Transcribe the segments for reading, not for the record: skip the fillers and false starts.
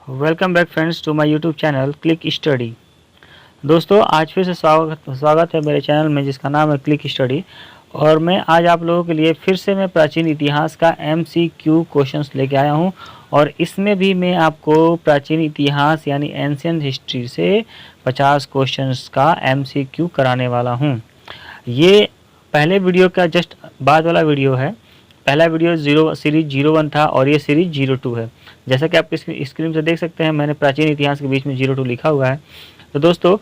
Welcome back friends to my YouTube channel click study. दोस्तों आज फिर से स्वागत है मेरे चैनल में जिसका नाम है क्लिक स्टडी। और मैं आज आप लोगों के लिए फिर से मैं प्राचीन इतिहास का MCQ क्वेश्चंस लेके आया हूं। और इसमें भी मैं आपको प्राचीन इतिहास यानी एंशिएंट हिस्ट्री से 50 क्वेश्चंस का MCQ कराने वाला हूं। ये पहले वीडियो का जस्ट बाद वाला वीडियो है। पहला वीडियो सीरीज 01 था और ये सीरीज 02 है। जैसा कि आप स्क्रीन से देख सकते हैं, मैंने प्राचीन इतिहास के बीच में 02 लिखा हुआ है। तो दोस्तों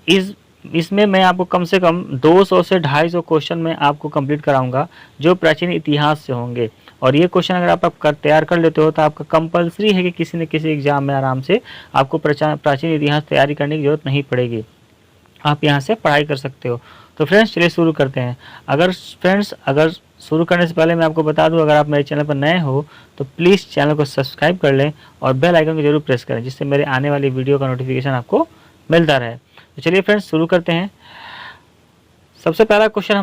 इसमें मैं आपको कम से कम 200 से 250 क्वेश्चन में आपको कंप्लीट कराऊंगा जो प्राचीन इतिहास से होंगे। और ये क्वेश्चन अगर आप तैयार कर लेते हो तो आपका कंपलसरी है कि किसी न किसी एग्जाम में आराम से आपको प्राचीन इतिहास तैयारी करने की जरूरत नहीं पड़ेगी। आप यहाँ से पढ़ाई कर सकते हो। तो फ्रेंड्स चलिए शुरू करते हैं। अगर शुरू करने से पहले मैं आपको बता दूं, अगर आप मेरे चैनल पर नए हो तो प्लीज़ चैनल को सब्सक्राइब कर लें और बेल आइकन को जरूर प्रेस करें जिससे मेरे आने वाली वीडियो का नोटिफिकेशन आपको मिलता रहे। तो चलिए फ्रेंड्स शुरू करते हैं। सबसे पहला क्वेश्चन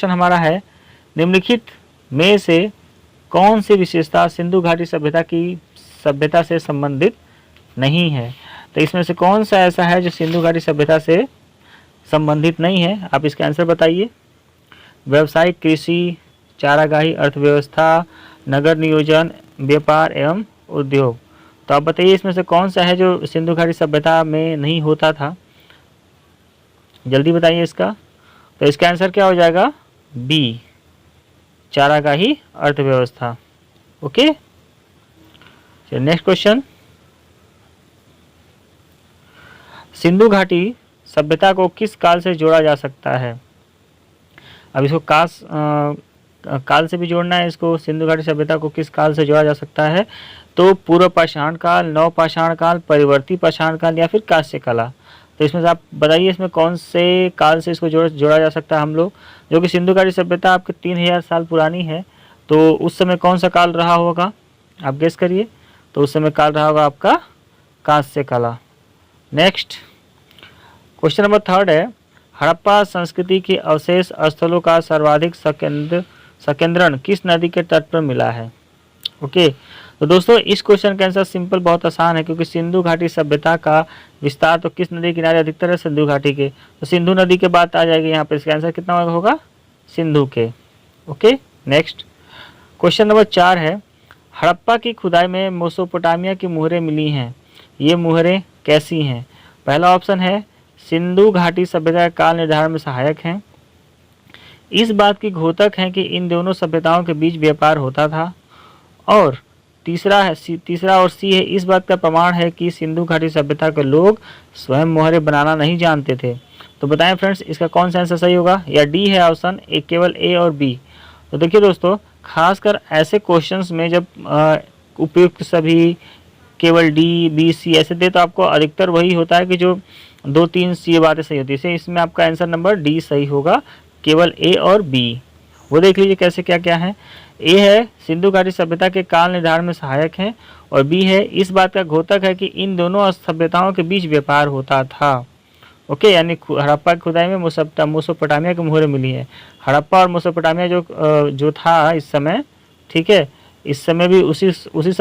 हमारा है निम्नलिखित में से कौन सी विशेषता सिंधु घाटी सभ्यता से संबंधित नहीं है। तो इसमें से कौन सा ऐसा है जो सिंधु घाटी सभ्यता से संबंधित नहीं है, आप इसका आंसर बताइए। व्यावसायिक कृषि, चारागाही अर्थव्यवस्था, नगर नियोजन, व्यापार एवं उद्योग। तो आप बताइए इसमें से कौन सा है जो सिंधु घाटी सभ्यता में नहीं होता था, जल्दी बताइए इसका। तो इसका आंसर क्या हो जाएगा, बी, चारागाही अर्थव्यवस्था। ओके, चलिए नेक्स्ट क्वेश्चन। सिंधु घाटी सभ्यता को किस काल से जोड़ा जा सकता है। अब इसको काल से भी जोड़ना है इसको। सिंधु घाटी सभ्यता को किस काल से जोड़ा जा सकता है, तो पूर्व पाषाण काल, नव पाषाण काल, परिवर्ती पाषाण काल या फिर कांस्य कला। तो इसमें से आप बताइए इसमें कौन से काल से इसको जोड़ा जा सकता है हम लोग। जो कि सिंधु घाटी सभ्यता आपके 3000 साल पुरानी है, तो उस समय कौन सा काल रहा होगा, आप गेस करिए। तो उस समय काल रहा होगा आपका कांस्य कला। नेक्स्ट क्वेश्चन नंबर 3 है, हड़प्पा संस्कृति के अवशेष स्थलों का सर्वाधिक संकेंद्रण किस नदी के तट पर मिला है। ओके, तो दोस्तों इस क्वेश्चन का आंसर सिंपल, बहुत आसान है, क्योंकि सिंधु घाटी सभ्यता का विस्तार तो किस नदी के किनारे अधिकतर है, सिंधु घाटी के। तो सिंधु नदी के बात आ जाएगी यहाँ पे, इसका आंसर कितना होगा, सिंधु के। ओके, नेक्स्ट क्वेश्चन नंबर 4 है, हड़प्पा की खुदाई में मेसोपोटामिया की मुहरें मिली हैं, ये मुहरें कैसी हैं। पहला ऑप्शन है सिंधु घाटी सभ्यता काल निर्धारण में सहायक हैं, इस बात की घोतक है कि इन दोनों सभ्यताओं के बीच व्यापार होता था। और तीसरा और सी है, इस बात का प्रमाण है कि सिंधु घाटी सभ्यता के लोग स्वयं मोहरे बनाना नहीं जानते थे। तो बताएं फ्रेंड्स इसका कौन सा आंसर सही होगा, या डी है ऑप्शन ए, केवल ए और बी। तो देखिए दोस्तों, खासकर ऐसे क्वेश्चंस में जब उपयुक्त सभी केवल डी बी सी ऐसे दे तो आपको अधिकतर वही होता है कि जो 2-3 सी बातें सही होती है। इसमें आपका आंसर नंबर डी सही होगा, केवल ए और बी। वो देख लीजिए कैसे क्या क्या है। ए है सिंधु घाटी सभ्यता के काल निर्धारण में सहायक है, और बी है इस बात का घोतक है कि इन दोनों सभ्यताओं के बीच व्यापार होता था। ओके, यानी हड़प्पा की खुदाई में मेसोपोटामिया की मुहरें मिली है। हड़प्पा और मेसोपोटामिया जो था इस समय, ठीक है, इस समय भी उसी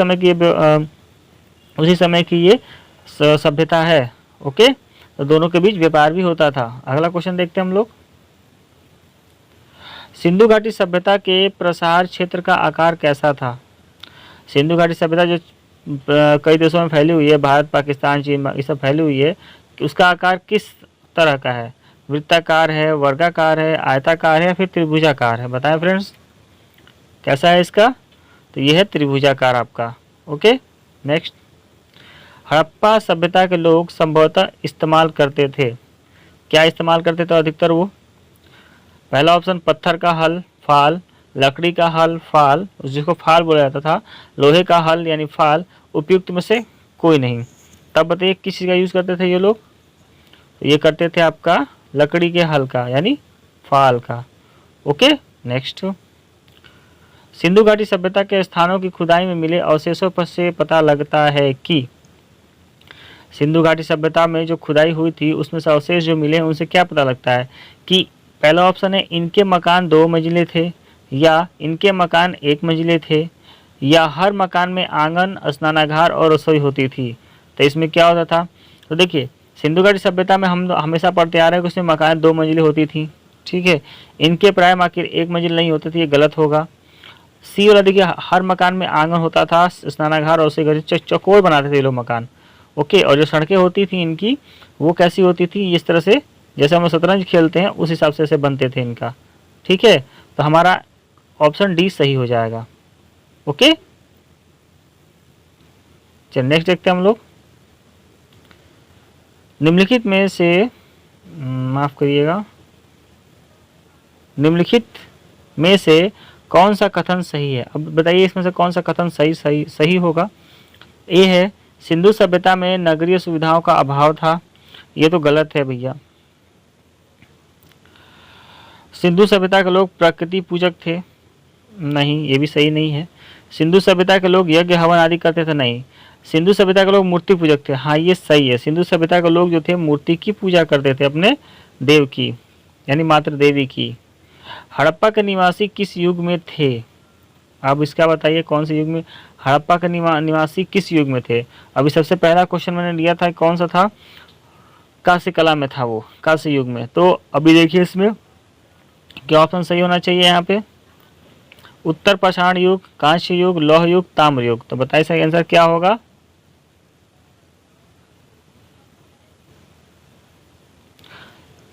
समय की ये सभ्यता है। ओके, तो दोनों के बीच व्यापार भी होता था। अगला क्वेश्चन देखते हैं हम लोग। सिंधु घाटी सभ्यता के प्रसार क्षेत्र का आकार कैसा था। सिंधु घाटी सभ्यता जो कई देशों में फैली हुई है, भारत, पाकिस्तान, चीन, ये सब फैली हुई है, उसका आकार किस तरह का है। वृत्ताकार है, वर्गाकार है, आयताकार है या फिर त्रिभुजाकार है। बताएं फ्रेंड्स कैसा है इसका। तो ये है त्रिभुजाकार आपका। ओके, नेक्स्ट, हड़प्पा सभ्यता के लोग संभवतः इस्तेमाल करते थे, क्या इस्तेमाल करते थे अधिकतर वो। पहला ऑप्शन पत्थर का हल फाल, लकड़ी का हल फाल, जिसको फाल बोला जाता था, लोहे का हल यानी फाल, उपयुक्त में से कोई नहीं। तब बताइए किस चीज़ का यूज़ करते थे ये लोग। तो ये करते थे आपका लकड़ी के हल का यानी फाल का। ओके, नेक्स्ट, सिंधु घाटी सभ्यता के स्थानों की खुदाई में मिले अवशेषों पर से पता लगता है कि सिंधु घाटी सभ्यता में जो खुदाई हुई थी उसमें से अवशेष जो मिले हैं उनसे क्या पता लगता है कि पहला ऑप्शन है इनके मकान 2 मंजिले थे, या इनके मकान एक मंजिले थे, या हर मकान में आंगन, स्नानागार और रसोई होती थी। तो इसमें क्या होता था? तो देखिए, सिंधु घाटी सभ्यता में हम हमेशा पढ़ते आ रहे हैं कि उसमें मकान 2 मंजिलें होती थी। ठीक है, इनके प्राय आखिर 1 मंजिल नहीं होती थी, ये गलत होगा। सी वाला देखिए, हर मकान में आंगन होता था, स्नानागार और रसोई घर, चौकोर बनाते थे ये लोग मकान। ओके, और जो सड़कें होती थी इनकी, वो कैसी होती थी? इस तरह से जैसे हम लोग शतरंज खेलते हैं उस हिसाब से ऐसे बनते थे इनका। ठीक है, तो हमारा ऑप्शन डी सही हो जाएगा। ओके, चलिए नेक्स्ट देखते हैं हम लोग। निम्नलिखित में से माफ करिएगा, निम्नलिखित में से कौन सा कथन सही है? अब बताइए इसमें से कौन सा कथन सही होगा? ए है, सिंधु सभ्यता में नगरीय सुविधाओं का अभाव था। ये तो गलत है भैया। सिंधु सभ्यता के लोग प्रकृति पूजक थे। नहीं, ये भी सही नहीं है। सिंधु सभ्यता के लोग यज्ञ हवन आदि करते थे। नहीं। सिंधु सभ्यता के लोग मूर्ति पूजक थे। हाँ, ये सही है। सिंधु सभ्यता के लोग जो थे मूर्ति की पूजा करते थे, अपने देव की, यानी मातृ देवी की। हड़प्पा के निवासी किस युग में थे? अब इसका बताइए कौन से युग में? हड़प्पा के निवासी किस युग में थे? अभी सबसे पहला क्वेश्चन मैंने लिया था, कौन सा था? कांस्य कला में था, वो कांस्य युग में। तो अभी देखिए इसमें क्या ऑप्शन सही होना चाहिए यहाँ पे? उत्तर पाषाण युग, कांस्य युग, लौह युग, ताम्र युग। तो बताइए सही आंसर क्या होगा?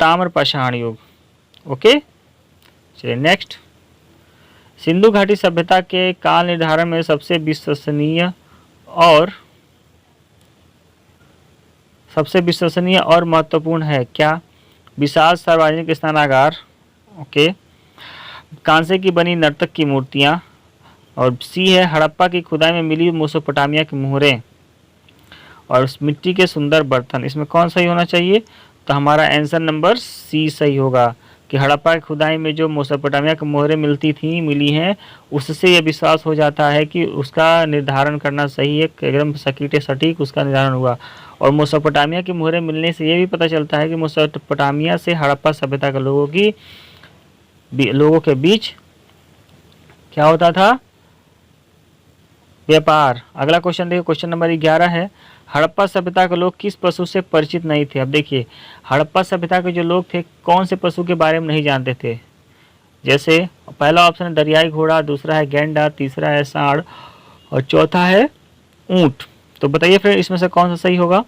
ताम्र पाषाण युग। ओके, चलिए नेक्स्ट। सिंधु घाटी सभ्यता के काल निर्धारण में सबसे विश्वसनीय और महत्वपूर्ण है क्या? विशाल सार्वजनिक स्नानागार, ओके, कांसे की बनी नर्तक की मूर्तियां, और सी है हड़प्पा की खुदाई में मिली मेसोपोटामिया की मुहरें, और मिट्टी के सुंदर बर्तन। इसमें कौन सही होना चाहिए? तो हमारा आंसर नंबर सी सही होगा कि हड़प्पा की खुदाई में जो मेसोपोटामिया की मोहरें मिली हैं, उससे यह विश्वास हो जाता है कि उसका निर्धारण करना सही है, एकदम सटीक उसका निर्धारण हुआ। और मेसोपोटामिया की मोहरें मिलने से यह भी पता चलता है कि मेसोपोटामिया से हड़प्पा सभ्यता के लोगों के बीच क्या होता था? व्यापार। अगला क्वेश्चन देखिए, क्वेश्चन नंबर 11 है, हड़प्पा सभ्यता के लोग किस पशु से परिचित नहीं थे? अब देखिए, हड़प्पा सभ्यता के जो लोग थे कौन से पशु के बारे में नहीं जानते थे? जैसे पहला ऑप्शन है दरियाई घोड़ा, दूसरा है गैंडा, तीसरा है सांड, और चौथा है ऊंट। तो बताइए फिर इसमें से कौन सा सही होगा?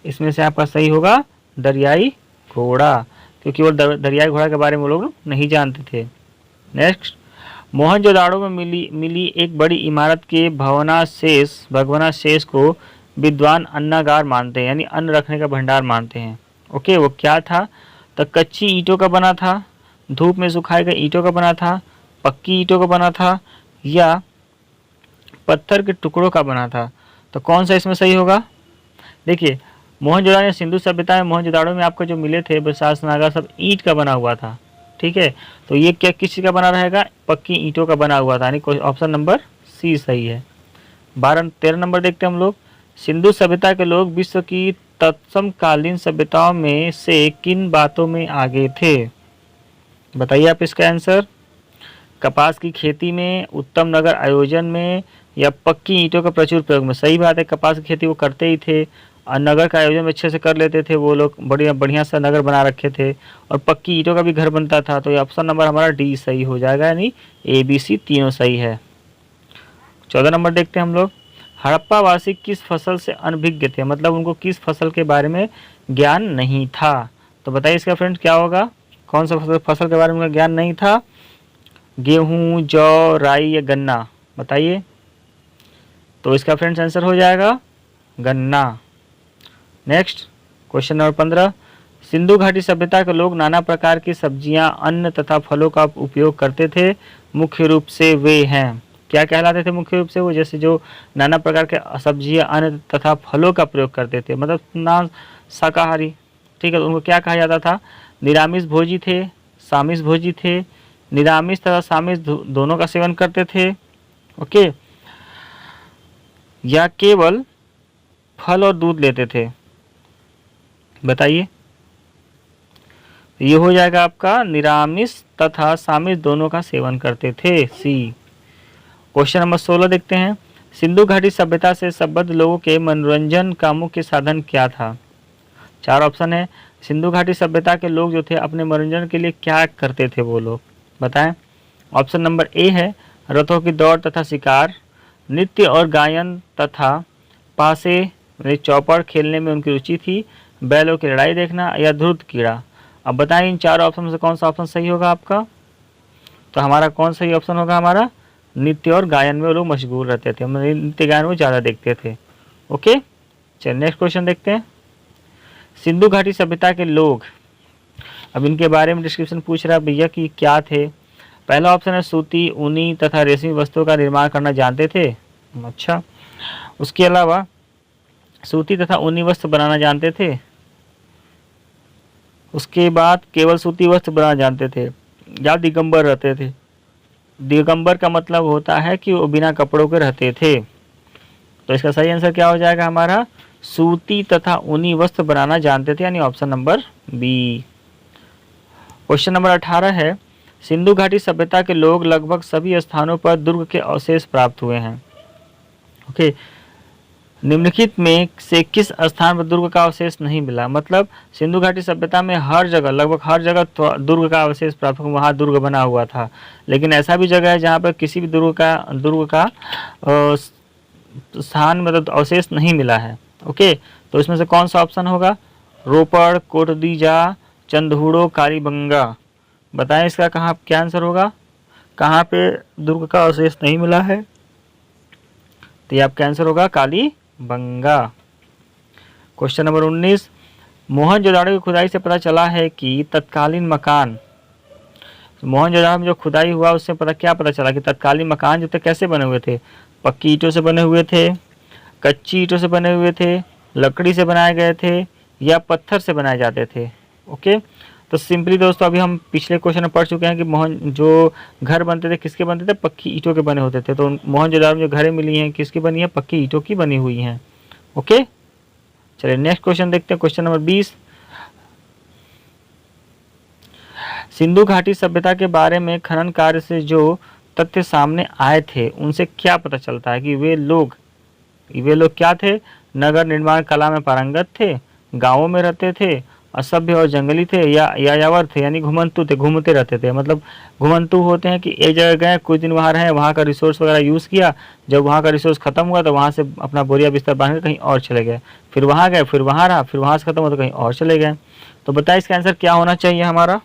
इसमें से आपका सही होगा दरियाई घोड़ा, क्योंकि वो दरियाई घोड़ा के बारे में वो लोग नहीं जानते थे। नेक्स्ट, मोहनजोदाड़ो में मिली एक बड़ी इमारत के भगवनाशेष को विद्वान अन्नागार मानते हैं, यानी अन्न रखने का भंडार मानते हैं। ओके, वो क्या था? तो कच्ची ईंटों का बना था, धूप में सुखाए गए ईंटों का बना था, पक्की ईंटों का बना था, या पत्थर के टुकड़ों का बना था। तो कौन सा इसमें सही होगा? देखिए, मोहनजोदाड़ो या सिंधु सभ्यता में मोहनजोदाड़ो में आपको जो मिले थे शासनागार सब ईंट का बना हुआ था। ठीक है, तो ये क्या किस चीज़ का बना रहेगा? पक्की ईंटों का बना हुआ था, यानी ऑप्शन नंबर सी सही है। 13 नंबर देखते हैं हम लोग। सिंधु सभ्यता के लोग विश्व की तत्समकालीन सभ्यताओं में से किन बातों में आगे थे? बताइए आप इसका आंसर। कपास की खेती में, उत्तम नगर आयोजन में, या पक्की ईंटों का प्रचुर प्रयोग में? सही बात है, कपास की खेती वो करते ही थे, और नगर का आयोजन अच्छे से कर लेते थे वो लोग, बढ़िया सा नगर बना रखे थे, और पक्की ईंटों का भी घर बनता था। तो ये ऑप्शन नंबर हमारा डी सही हो जाएगा, यानी ए बी सी तीनों सही है। 14 नंबर देखते हैं हम लोग। हड़प्पा वासी किस फसल से अनभिज्ञ थे? मतलब उनको किस फसल के बारे में ज्ञान नहीं था? तो बताइए इसका फ्रेंड्स क्या होगा? कौन सा फसल के बारे में उनका ज्ञान नहीं था? गेहूँ, जौ, राई या गन्ना? बताइए। तो इसका फ्रेंड्स आंसर हो जाएगा गन्ना। Next, question number 15। सिंधु घाटी सभ्यता के लोग नाना प्रकार की सब्जियां, अन्न तथा फलों का उपयोग करते थे। मुख्य रूप से वे हैं, क्या कहलाते थे मुख्य रूप से? वो जैसे जो नाना प्रकार के सब्जियां, अन्न तथा फलों का प्रयोग करते थे, मतलब ना शाकाहारी। ठीक है, तो उनको क्या कहा जाता था? निरामिष भोजी थे, सामिष भोजी थे, निरामिष तथा सामिष दोनों का सेवन करते थे। ओके, या केवल फल और दूध लेते थे? बताइए। ये हो जाएगा आपका निरामिष तथा सामिष दोनों का सेवन करते थे, सी। क्वेश्चन नंबर 16 देखते हैं। सिंधु घाटी सभ्यता से संबद्ध लोगों के मनोरंजन का मुख्य साधन क्या था? 4 ऑप्शन है। सिंधु घाटी सभ्यता के लोग जो थे अपने मनोरंजन के लिए क्या करते थे वो लोग, बताएं। ऑप्शन नंबर ए है रथों की दौड़ तथा शिकार, नृत्य और गायन तथा पासे चौपड़ खेलने में उनकी रुचि थी, बैलों की लड़ाई देखना या धूर्त कीड़ा। अब बताएं इन 4 ऑप्शन में से कौन सा ऑप्शन सही होगा आपका? तो हमारा कौन सही ऑप्शन होगा? हमारा नृत्य और गायन में वो लोग मशगूल रहते थे, नृत्य गायन वो ज़्यादा देखते थे। ओके, चलिए नेक्स्ट क्वेश्चन देखते हैं। सिंधु घाटी सभ्यता के लोग, अब इनके बारे में डिस्क्रिप्शन पूछ रहा है भैया कि क्या थे। पहला ऑप्शन है सूती, ऊनी तथा रेशमी वस्त्रों का निर्माण करना जानते थे। अच्छा, उसके अलावा सूती तथा ऊनी वस्त्र बनाना जानते थे। उसके बाद केवल सूती वस्त्र बनाना जानते थे या दिगंबर रहते थे। दिगंबर का मतलब होता है कि वो बिना कपड़ों के रहते थे। तो इसका सही आंसर क्या हो जाएगा हमारा? सूती तथा ऊनी वस्त्र बनाना जानते थे, यानी option number B. Question number 18 है। सिंधु घाटी सभ्यता के लोग लगभग सभी स्थानों पर दुर्ग के अवशेष प्राप्त हुए हैं। ओके, निम्नलिखित में से किस स्थान पर दुर्ग का अवशेष नहीं मिला? मतलब सिंधु घाटी सभ्यता में हर जगह, लगभग हर जगह दुर्ग का अवशेष प्राप्त हुआ, वहाँ दुर्ग बना हुआ था। लेकिन ऐसा भी जगह है जहाँ पर किसी भी दुर्ग का स्थान मतलब अवशेष नहीं मिला है। ओके, तो इसमें से कौन सा ऑप्शन होगा? रोपड़, कोटदीजा, चंदहुड़ो, कालीबंगा। बताएं इसका कहाँ क्या आंसर होगा? कहाँ पे दुर्ग का अवशेष नहीं मिला है? तो ये आपका आंसर होगा कालीबंगा। Question number 19। मोहनजोदड़ो की खुदाई से पता चला है कि तत्कालीन मकान, मोहनजोदड़ो में जो खुदाई हुआ उससे क्या पता चला कि तत्कालीन मकान जो थे कैसे बने हुए थे? पक्की ईंटों से बने हुए थे, कच्ची ईंटों से बने हुए थे, लकड़ी से बनाए गए थे या पत्थर से बनाए जाते थे। ओके, तो सिंपली दोस्तों अभी हम पिछले क्वेश्चन में पढ़ चुके हैं कि जो घर बनते थे किसके बनते थे? पक्की ईंटों के बने होते थे। तो मोहनजोदड़ो में जो घरें मिली हैं किसकी बनी है? पक्की ईंटों की बनी हुई हैं। ओके, चलिए नेक्स्ट क्वेश्चन देखते हैं। Question number 20। सिंधु घाटी सभ्यता के बारे में खनन कार्य से जो तथ्य सामने आए थे उनसे क्या पता चलता है कि वे लोग क्या थे? नगर निर्माण कला में पारंगत थे, गांवों में रहते थे, असभ्य और जंगली थे या यायावर थे, यानी घुमंतु थे, घूमते रहते थे। मतलब घुमंतु होते हैं कि एक जगह गए, कुछ दिन वहाँ रहे, वहाँ का रिसोर्स वगैरह यूज़ किया, जब वहाँ का रिसोर्स खत्म हुआ तो वहाँ से अपना बोरिया बिस्तर बांध के कहीं और चले गए, फिर वहाँ गए, फिर वहाँ रहा, फिर वहाँ से खत्म हुआ तो कहीं और चले गए। तो बताइए इसका आंसर क्या होना चाहिए हमारा?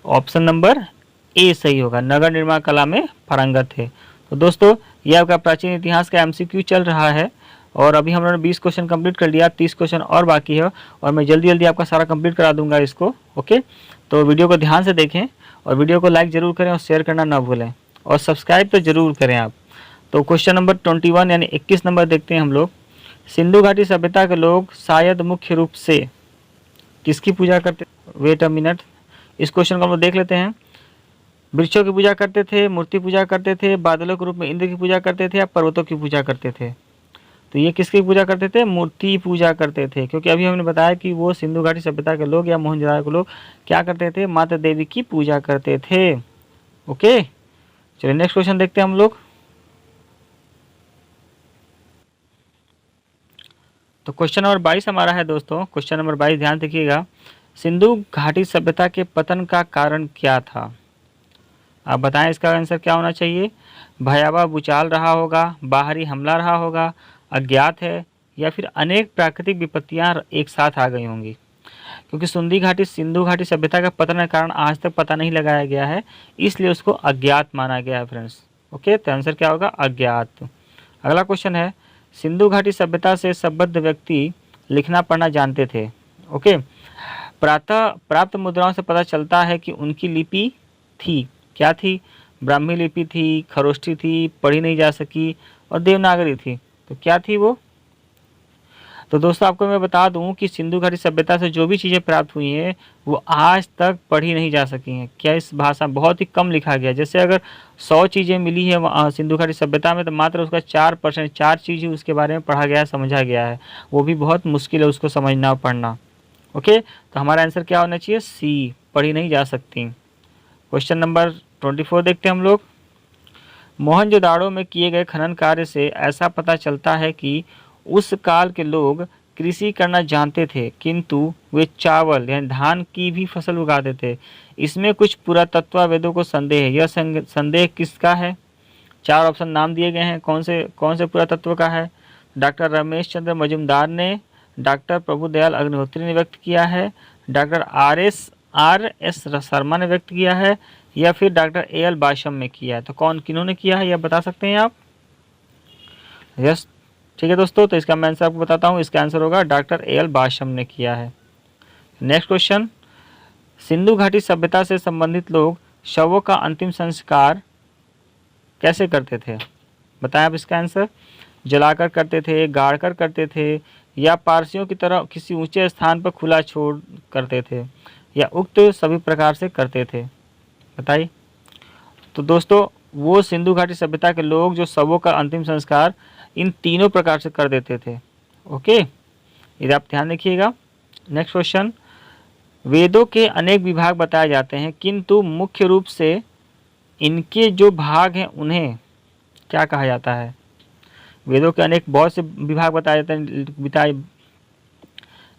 ऑप्शन नंबर ए सही होगा, नगर निर्माण कला में पारंगत थे। तो दोस्तों ये आपका प्राचीन इतिहास का MCQ चल रहा है और अभी हम लोगों ने 20 क्वेश्चन कंप्लीट कर लिया, 30 क्वेश्चन और बाकी है और मैं जल्दी जल्दी आपका सारा कंप्लीट करा दूंगा इसको। ओके, तो वीडियो को ध्यान से देखें और वीडियो को लाइक ज़रूर करें और शेयर करना ना भूलें और सब्सक्राइब तो ज़रूर करें आप। तो क्वेश्चन नंबर 21 यानी 21 नंबर देखते हैं हम लोग। सिंधु घाटी सभ्यता के लोग शायद मुख्य रूप से किसकी पूजा करते? वेट अ मिनट, इस क्वेश्चन को हम लोग देख लेते हैं। वृक्षों की पूजा करते थे, मूर्ति पूजा करते थे, बादलों के रूप में इंद्र की पूजा करते थे या पर्वतों की पूजा करते थे? तो ये किसकी पूजा करते थे? मूर्ति पूजा करते थे, क्योंकि अभी हमने बताया कि वो सिंधु घाटी सभ्यता के लोग या मोहनजोदड़ो के लोग क्या करते थे? माता देवी की पूजा करते थे। ओके, चलिए नेक्स्ट क्वेश्चन देखते हैं हम लोग। तो क्वेश्चन नंबर 22 हमारा है दोस्तों। क्वेश्चन नंबर 22 ध्यान देखिएगा। सिंधु घाटी सभ्यता के पतन का कारण क्या था? आप बताएं इसका आंसर क्या होना चाहिए? भयावह भूचाल रहा होगा, बाहरी हमला रहा होगा, अज्ञात है या फिर अनेक प्राकृतिक विपत्तियां एक साथ आ गई होंगी। क्योंकि सिंधु घाटी सभ्यता का पतन का कारण आज तक पता नहीं लगाया गया है, इसलिए उसको अज्ञात माना गया है फ्रेंड्स। ओके, तो आंसर क्या होगा? अज्ञात। अगला क्वेश्चन है, सिंधु घाटी सभ्यता से संबद्ध व्यक्ति लिखना पढ़ना जानते थे। ओके, प्राप्त मुद्राओं से पता चलता है कि उनकी लिपि थी, क्या थी? ब्राह्मी लिपि थी, खरोष्ठी थी, पढ़ी नहीं जा सकी और देवनागरी थी। तो क्या थी वो? तो दोस्तों आपको मैं बता दूं कि सिंधु घाटी सभ्यता से जो भी चीज़ें प्राप्त हुई हैं वो आज तक पढ़ी नहीं जा सकी हैं। क्या इस भाषा बहुत ही कम लिखा गया? जैसे अगर 100 चीज़ें मिली है सिंधु घाटी सभ्यता में तो मात्र उसका 4%, 4 चीज़ ही उसके बारे में पढ़ा गया है, समझा गया है। वो भी बहुत मुश्किल है उसको समझना और पढ़ना। ओके, तो हमारा आंसर क्या होना चाहिए? सी, पढ़ी नहीं जा सकती। क्वेश्चन नंबर 24 देखते हैं हम लोग। मोहनजोदाड़ो में किए गए खनन कार्य से ऐसा पता चलता है कि उस काल के लोग कृषि करना जानते थे, किंतु वे चावल यानी धान की भी फसल उगाते थे। इसमें कुछ पुरातत्ववेदों को संदेह है। यह संदेह किसका है? चार ऑप्शन नाम दिए गए हैं, कौन से पुरातत्व का है? डॉक्टर रमेश चंद्र मजुमदार ने, डॉक्टर प्रभुदयाल अग्निहोत्री ने व्यक्त किया है, डॉक्टर आर एस शर्मा ने व्यक्त किया है, या फिर डॉक्टर ए एल बाशम ने किया है। तो किन्होंने किया है, यह बता सकते हैं आप? यस, ठीक है दोस्तों, तो इसका मैं आंसर आपको बताता हूँ। इसका आंसर होगा डॉक्टर ए एल बाशम ने किया है। नेक्स्ट क्वेश्चन, सिंधु घाटी सभ्यता से संबंधित लोग शवों का अंतिम संस्कार कैसे करते थे? बताएं आप इसका आंसर। जलाकर करते थे, गाड़कर करते थे, या पारसियों की तरह किसी ऊंचे स्थान पर खुला छोड़ करते थे, या उक्त सभी प्रकार से करते थे? बताइए। तो दोस्तों, वो सिंधु घाटी सभ्यता के लोग जो शवों का अंतिम संस्कार इन तीनों प्रकार से कर देते थे। ओके, ये आप ध्यान रखिएगा। नेक्स्ट क्वेश्चन, वेदों के अनेक विभाग बताए जाते हैं, किंतु मुख्य रूप से इनके जो भाग हैं उन्हें क्या कहा जाता है? वेदों के बहुत से विभाग बताए जाते हैं,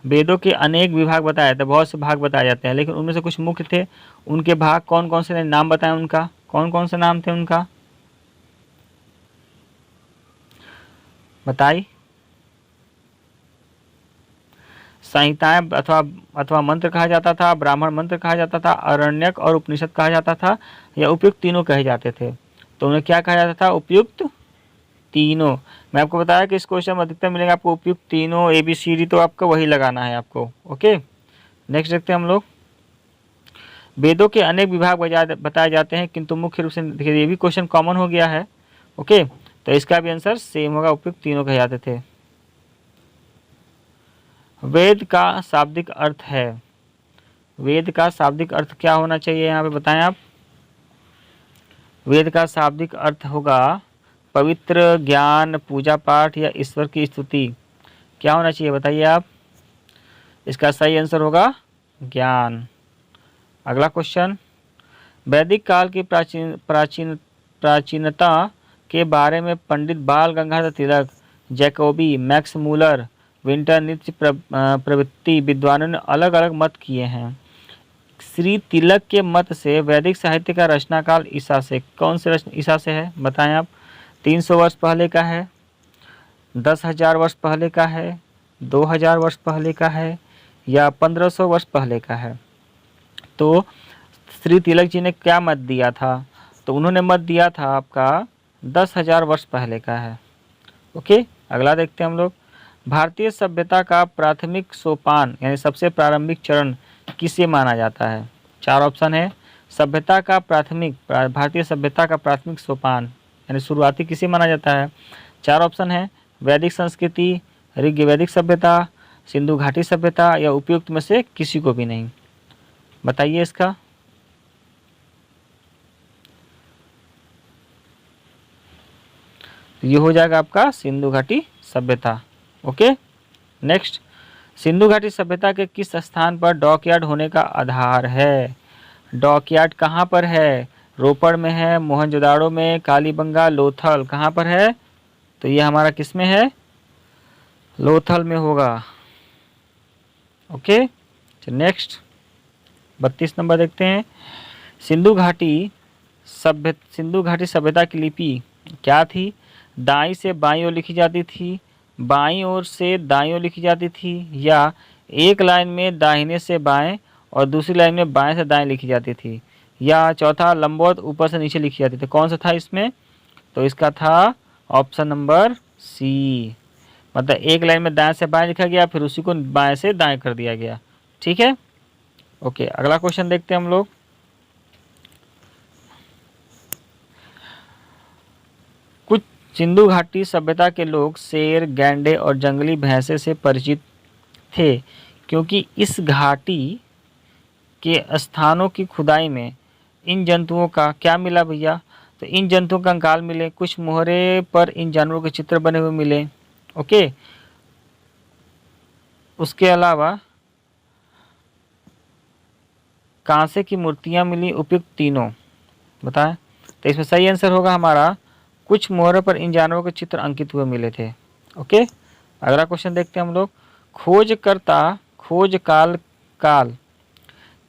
वेदों के अनेक विभाग बताए जाते हैं, बहुत से भाग बताए जाते हैं, लेकिन उनमें से कुछ मुख्य थे। उनके भाग कौन कौन से, नाम बताएं उनका, कौन कौन से नाम थे उनका? बताइए। संहिताएं अथवा मंत्र कहा जाता था, ब्राह्मण मंत्र कहा जाता था, अरण्यक और उपनिषद कहा जाता था, या उपयुक्त तीनों कहे जाते थे? तो उन्हें क्या कहा जाता था? उपयुक्त तीनों। मैं आपको बताया कि इस क्वेश्चन में अधिकतर मिलेगा आपको उपयुक्त तीनों, ABCD, तो आपका वही लगाना है आपको। ओके, नेक्स्ट देखते हैं हम लोग। वेदों के अनेक विभाग बताए जाते हैं, किंतु मुख्य रूप से, देखिए ये भी क्वेश्चन कॉमन हो गया है। ओके, तो इसका भी आंसर सेम होगा, उपयुक्त तीनों कहे जाते थे। वेद का शाब्दिक अर्थ है, वेद का शाब्दिक अर्थ क्या होना चाहिए यहाँ पे बताएं आप? वेद का शाब्दिक अर्थ होगा पवित्र, ज्ञान, पूजा पाठ या ईश्वर की स्तुति। क्या होना चाहिए बताइए आप? इसका सही आंसर होगा ज्ञान। अगला क्वेश्चन, वैदिक काल की प्राचीनता के बारे में पंडित बाल Gangadhar Tilak, Jacobi, Max Muller, winter नित्य प्रवृत्ति विद्वानों ने अलग अलग मत किए हैं। श्री तिलक के मत से वैदिक साहित्य का रचना काल ईसा से, कौन से ईसा से है बताएं आप? 300 वर्ष पहले का है, 10,000 वर्ष पहले का है, 2,000 वर्ष पहले का है, या 1500 वर्ष पहले का है? तो श्री तिलक जी ने क्या मत दिया था? तो उन्होंने मत दिया था आपका 10,000 वर्ष पहले का है। ओके, अगला देखते हैं हम लोग। भारतीय सभ्यता का प्राथमिक सोपान यानी सबसे प्रारंभिक चरण किसे माना जाता है? चार ऑप्शन है। सभ्यता का प्राथमिक, भारतीय सभ्यता का प्राथमिक सोपान यानी शुरुआती किसे माना जाता है? चार ऑप्शन है। वैदिक संस्कृति, ऋग्वैदिक सभ्यता, सिंधु घाटी सभ्यता, या उपयुक्त में से किसी को भी नहीं? बताइए इसका। ये हो जाएगा आपका सिंधु घाटी सभ्यता। ओके, नेक्स्ट, सिंधु घाटी सभ्यता के किस स्थान पर डॉकयार्ड होने का आधार है? डॉकयार्ड कहाँ पर है? रोपड़ में है, मोहनजोदाड़ो में, कालीबंगा, लोथल, कहाँ पर है? तो ये हमारा किस में है? लोथल में होगा। ओके, नेक्स्ट 32 नंबर देखते हैं। सिंधु घाटी सभ्यता की लिपि क्या थी? दाईं से बाईं ओर लिखी जाती थी, बाईं ओर से दाईं ओर लिखी जाती थी, या एक लाइन में दाहिने से बाएं और दूसरी लाइन में बाएं से दाएं लिखी जाती थी, या चौथा लंबवत ऊपर से नीचे लिखी जाती थी? कौन सा था इसमें? तो इसका था ऑप्शन नंबर सी, मतलब एक लाइन में दाएं से बाएं लिखा गया, फिर उसी को बाएं से दाएं कर दिया गया। ठीक है, ओके, अगला क्वेश्चन देखते हैं हम लोग। कुछ सिंधु घाटी सभ्यता के लोग शेर, गैंडे और जंगली भैंसे से परिचित थे, क्योंकि इस घाटी के स्थानों की खुदाई में इन जंतुओं का क्या मिला भैया? तो इन जंतुओं का कंकाल मिले, कुछ मोहरे पर इन जानवरों के चित्र बने हुए मिले। ओके, उसके अलावा कांसे की मूर्तियां मिली उपयुक्त तीनों, बताएं। तो इसमें सही आंसर होगा हमारा कुछ मोहरों पर इन जानवरों के चित्र अंकित हुए मिले थे। ओके, अगला क्वेश्चन देखते हैं हम लोग। खोजकर्ता खोज काल काल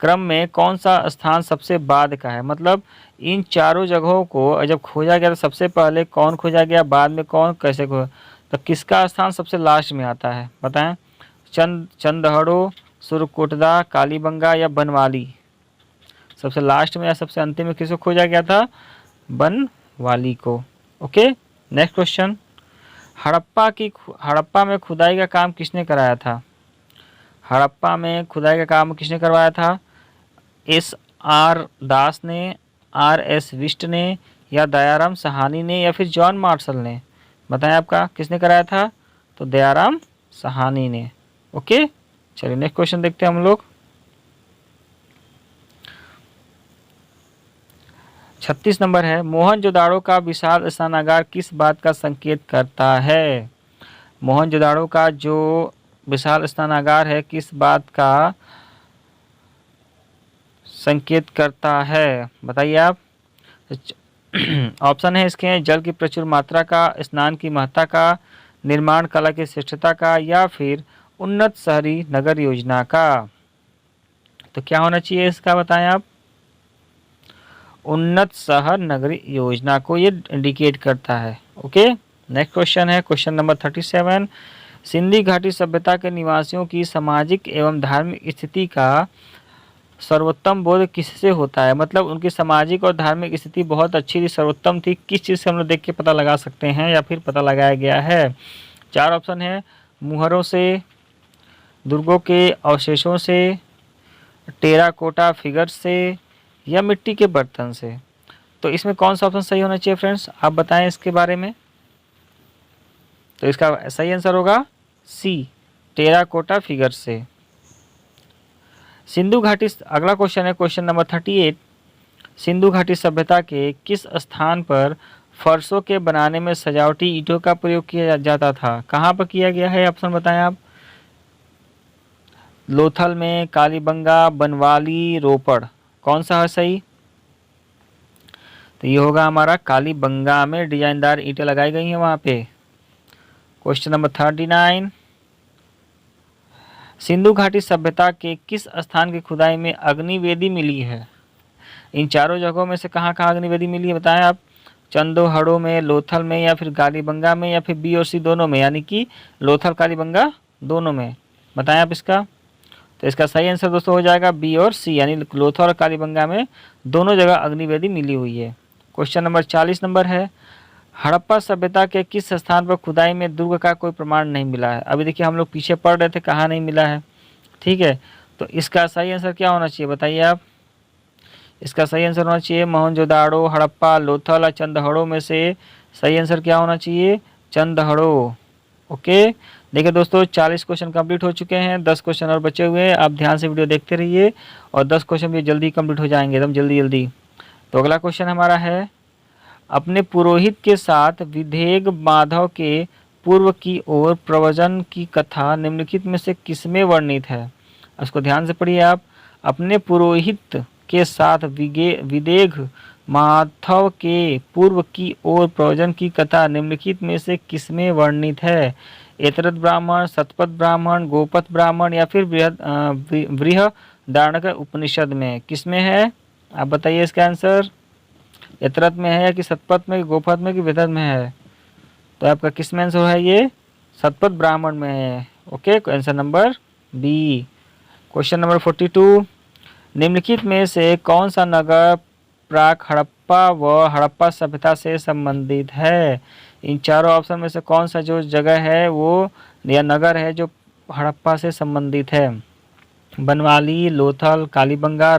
क्रम में कौन सा स्थान सबसे बाद का है, मतलब इन चारों जगहों को जब खोजा गया तो सबसे पहले कौन खोजा गया, बाद में कौन, कैसे खोजा, तो किसका स्थान सबसे लास्ट में आता है, बताएं। चंदहड़ो, सुरकोटदा, कालीबंगा या बनवाली, सबसे लास्ट में या सबसे अंतिम में किसको खोजा गया था, बनवाली को। Okay, next question. हड़प्पा में खुदाई का काम किसने कराया था, हड़प्पा में खुदाई का काम किसने करवाया था, S.R. दास ने, R.S. विष्ट ने या दयाराम साहनी ने या फिर जॉन मार्शल ने, बताएं आपका किसने कराया था, तो दयाराम साहनी ने। ओके, चलिए नेक्स्ट क्वेश्चन देखते हैं हम लोग। 36 नंबर है, मोहनजोदाड़ो का विशाल स्नानागार किस बात का संकेत करता है, मोहनजोदाड़ो का जो विशाल स्नानागार है किस बात का संकेत करता है, बताइए आप। ऑप्शन है इसके, जल की प्रचुर मात्रा का, स्नान की महत्ता का, निर्माण कला की श्रेष्ठता का या फिर उन्नत शहरी नगर योजना का। तो क्या होना चाहिए इसका, बताएं आप। उन्नत शहर नगरी योजना को ये इंडिकेट करता है। ओके, नेक्स्ट क्वेश्चन है क्वेश्चन नंबर 37। सिंधी घाटी सभ्यता के निवासियों की सामाजिक एवं धार्मिक स्थिति का सर्वोत्तम बोध किससे होता है, मतलब उनकी सामाजिक और धार्मिक स्थिति बहुत अच्छी थी, सर्वोत्तम थी, किस चीज़ से हम लोग देख के पता लगा सकते हैं या फिर पता लगाया गया है। 4 ऑप्शन है, मुहरों से, दुर्गों के अवशेषों से, टेराकोटा फिगर से या मिट्टी के बर्तन से। तो इसमें कौन सा ऑप्शन सही होना चाहिए फ्रेंड्स, आप बताएं इसके बारे में। तो इसका सही आंसर होगा सी, टेराकोटा फिगर से। सिंधु घाटी, अगला क्वेश्चन है क्वेश्चन नंबर 38। सिंधु घाटी सभ्यता के किस स्थान पर फर्शों के बनाने में सजावटी ईंटों का प्रयोग किया जाता था, कहाँ पर किया गया है, ऑप्शन बताएं आप। लोथल में, कालीबंगा, बनवाली, रोपड़, कौन सा है सही। तो ये होगा हमारा कालीबंगा में डिजाइनदार ईंटें लगाई गई हैं वहाँ पे। Question number 39। सिंधु घाटी सभ्यता के किस स्थान की खुदाई में अग्निवेदी मिली है, इन चारों जगहों में से कहाँ कहाँ अग्निवेदी मिली है, बताएं आप। चंदोहड़ो में, लोथल में या फिर कालीबंगा में या फिर बी और सी दोनों में, यानी कि लोथल कालीबंगा दोनों में, बताएं आप इसका। तो इसका सही आंसर दोस्तों हो जाएगा बी और सी, यानी लोथल और कालीबंगा में दोनों जगह अग्निवेदी मिली हुई है। क्वेश्चन नंबर 40 नंबर है, हड़प्पा सभ्यता के किस स्थान पर खुदाई में दुर्ग का कोई प्रमाण नहीं मिला है। अभी देखिए हम लोग पीछे पढ़ रहे थे कहाँ नहीं मिला है, ठीक है। तो इसका सही आंसर क्या होना चाहिए, बताइए आप। इसका सही आंसर होना चाहिए मोहनजोदाड़ो, हड़प्पा, लोथल और चंदहड़ो में से सही आंसर क्या होना चाहिए, चंदहड़ो। ओके, देखिए दोस्तों 40 क्वेश्चन कंप्लीट हो चुके हैं, 10 क्वेश्चन और बचे हुए हैं। आप ध्यान से वीडियो देखते रहिए और 10 क्वेश्चन भी जल्दी कंप्लीट हो जाएंगे, एकदम जल्दी जल्दी। तो अगला क्वेश्चन हमारा है, अपने पुरोहित के साथ विधेग माधव के पूर्व की ओर प्रवचन की कथा निम्नलिखित में से किसमें वर्णित है। उसको ध्यान से पढ़िए आप। अपने पुरोहित के साथ विदेग माधव के पूर्व की ओर प्रवचन की कथा निम्नलिखित में से किसमें वर्णित है। एतरत ब्राह्मण, सतपथ ब्राह्मण, गोपथ ब्राह्मण या फिर बृहदारण्यक उपनिषद में, किसमें है आप बताइए इसका आंसर। एतरत में है या कि सतपथ में, गोपथ में कि बृहद में है। तो आपका किस में आंसर है, ये सतपथ ब्राह्मण में है। Okay, answer number B. Question number 42, निम्नलिखित में से कौन सा नगर प्राक हड़प्पा व हड़प्पा सभ्यता से संबंधित है। इन चारों ऑप्शन में से कौन सा जो जगह है वो या नगर है जो हड़प्पा से संबंधित है। बनवाली, लोथल, कालीबंगा,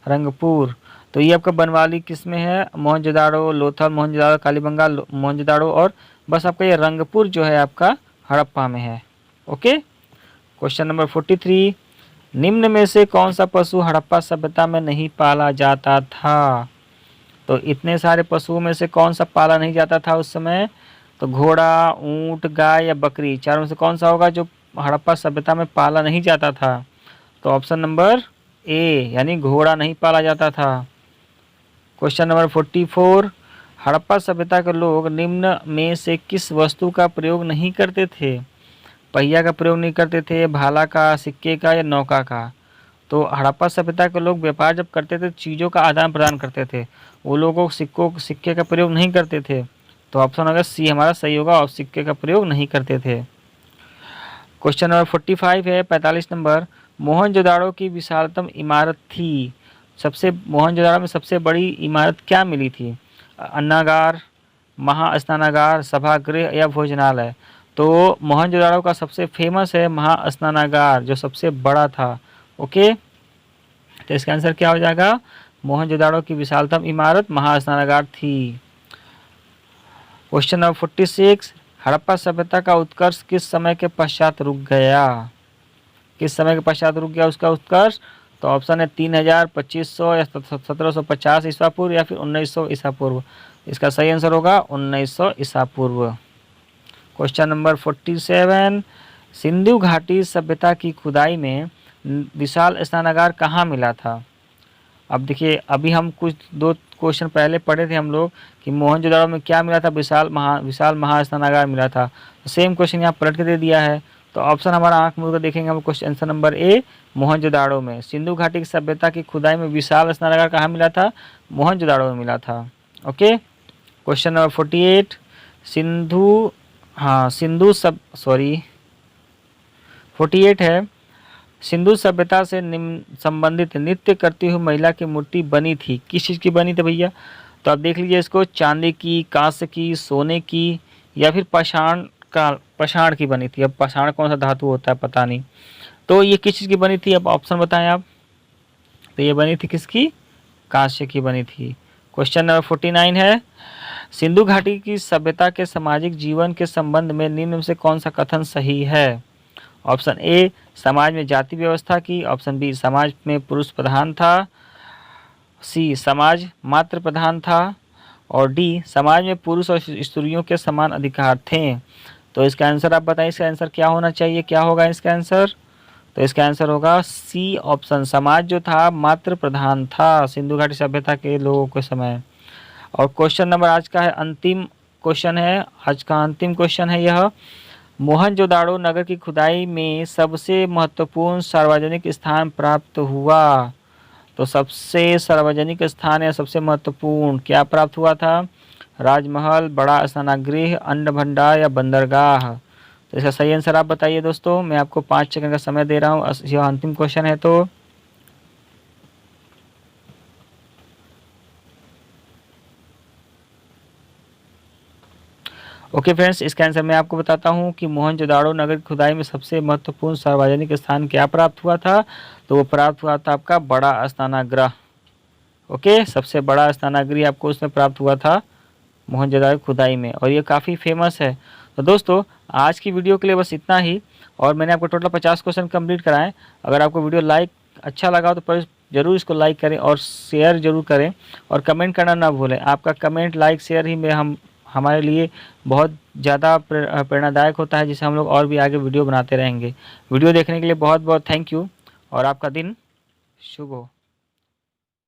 रंगपुर। तो ये आपका बनवाली किस में है, मोहनजोदाड़ो, लोथल मोहनजोदाड़ो, कालीबंगा मोहनजोदाड़ो और बस आपका ये रंगपुर जो है आपका हड़प्पा में है। ओके, क्वेश्चन नंबर 43, निम्न में से कौन सा पशु हड़प्पा सभ्यता में नहीं पाला जाता था। तो इतने सारे पशुओं में से कौन सा पाला नहीं जाता था उस समय। तो घोड़ा, ऊंट, गाय या बकरी, चारों में से कौन सा होगा जो हड़प्पा सभ्यता में पाला नहीं जाता था। तो ऑप्शन नंबर ए यानी घोड़ा नहीं पाला जाता था। क्वेश्चन नंबर 44, हड़प्पा सभ्यता के लोग निम्न में से किस वस्तु का प्रयोग नहीं करते थे? पहिया का प्रयोग नहीं करते थे, भाला का, सिक्के का या नौका का? तो हड़प्पा सभ्यता के लोग व्यापार जब करते थे चीज़ों का आदान प्रदान करते थे, वो लोगों सिक्के का प्रयोग नहीं करते थे। तो ऑप्शन होगा सी हमारा सही होगा, और सिक्के का प्रयोग नहीं करते थे। क्वेश्चन नंबर 45 है, 45 नंबर, मोहनजोदाड़ो की विशालतम इमारत थी, मोहनजोदाड़ो में सबसे बड़ी इमारत क्या मिली थी? अन्नागार, महास्नानागार, सभागृह या भोजनालय? तो मोहनजोदाड़ो का सबसे फेमस है महास्नानागार, जो सबसे बड़ा था। ओके, तो इसका आंसर क्या हो जाएगा? मोहनजोदाड़ो की विशालतम इमारत महास्नानागार थी। क्वेश्चन नंबर 46, हड़प्पा सभ्यता का उत्कर्ष किस समय के पश्चात रुक गया? किस समय के पश्चात रुक गया उसका उत्कर्ष? तो ऑप्शन है 3000, 2500 या 1750 ईसा पूर्व या फिर 1900 ईसा पूर्व। इसका सही आंसर होगा 1900 ईसा पूर्व। क्वेश्चन नंबर 47, सिंधु घाटी सभ्यता की खुदाई में विशाल स्नानागार कहाँ मिला था? अब देखिए, अभी हम कुछ 2 क्वेश्चन पहले पढ़े थे हम लोग कि मोहनजोदाड़ो में क्या मिला था? विशाल महास्नानागार मिला था। सेम क्वेश्चन यहाँ पलट के दे दिया है, तो ऑप्शन हमारा आंख मूंद कर देखेंगे हम। Question answer number A, Mohenjodaro में। सिंधु घाटी की सभ्यता की खुदाई में विशाल स्नानागार कहाँ मिला था? मोहनजोदाड़ो में मिला था। ओके, क्वेश्चन नंबर 48, 48 है, सिंधु सभ्यता से संबंधित नृत्य करती हुई महिला की मूर्ति बनी थी, किस चीज़ की बनी थी भैया? तो आप देख लीजिए इसको, चांदी की, कांस्य की, सोने की या फिर पाषाण की बनी थी। अब पाषाण कौन सा धातु होता है पता नहीं, तो ये किस चीज़ की बनी थी? अब ऑप्शन बताएं आप। तो ये बनी थी किसकी? कांस्य की बनी थी। क्वेश्चन नंबर 49 है, सिंधु घाटी की सभ्यता के सामाजिक जीवन के संबंध में निम्न में से कौन सा कथन सही है? ऑप्शन ए, समाज में जाति व्यवस्था की, ऑप्शन बी, समाज में पुरुष प्रधान था, सी, समाज मातृ प्रधान था, और डी, समाज में पुरुष और स्त्रियों के समान अधिकार थे। तो इसका आंसर आप बताइए, इसका आंसर क्या होना चाहिए, क्या होगा इसका आंसर? तो इसका आंसर होगा सी ऑप्शन, समाज जो था मातृ प्रधान था सिंधु घाटी सभ्यता के लोगों के समय। और क्वेश्चन नंबर आज का है अंतिम क्वेश्चन है, आज का अंतिम क्वेश्चन है यह, मोहनजोदाड़ो नगर की खुदाई में सबसे महत्वपूर्ण सार्वजनिक स्थान प्राप्त हुआ। तो सबसे सार्वजनिक स्थान या सबसे महत्वपूर्ण क्या प्राप्त हुआ था? राजमहल, बड़ा स्नानागृह, अन्न भंडार या बंदरगाह? तो इसका सही आंसर आप बताइए दोस्तों। मैं आपको 5 सेकंड का समय दे रहा हूँ, यह अंतिम क्वेश्चन है। तो ओके फ्रेंड्स, इसका आंसर मैं आपको बताता हूँ कि मोहनजोदाड़ो नगर की खुदाई में सबसे महत्वपूर्ण सार्वजनिक स्थान क्या प्राप्त हुआ था? तो वो प्राप्त हुआ था आपका बड़ा स्नानागृह। ओके, सबसे बड़ा स्नानागृह आपको उसमें प्राप्त हुआ था मोहनजोदाड़ो खुदाई में, और ये काफ़ी फेमस है। तो दोस्तों आज की वीडियो के लिए बस इतना ही, और मैंने आपको टोटल 50 क्वेश्चन कंप्लीट कराएं। अगर आपको वीडियो अच्छा लगा तो पर ज़रूर इसको लाइक करें और शेयर ज़रूर करें, और कमेंट करना ना भूलें। आपका कमेंट, लाइक, शेयर ही में हमारे लिए बहुत ज़्यादा प्रेरणादायक होता है, जिससे हम लोग और भी आगे वीडियो बनाते रहेंगे। वीडियो देखने के लिए बहुत बहुत थैंक यू, और आपका दिन शुभ हो।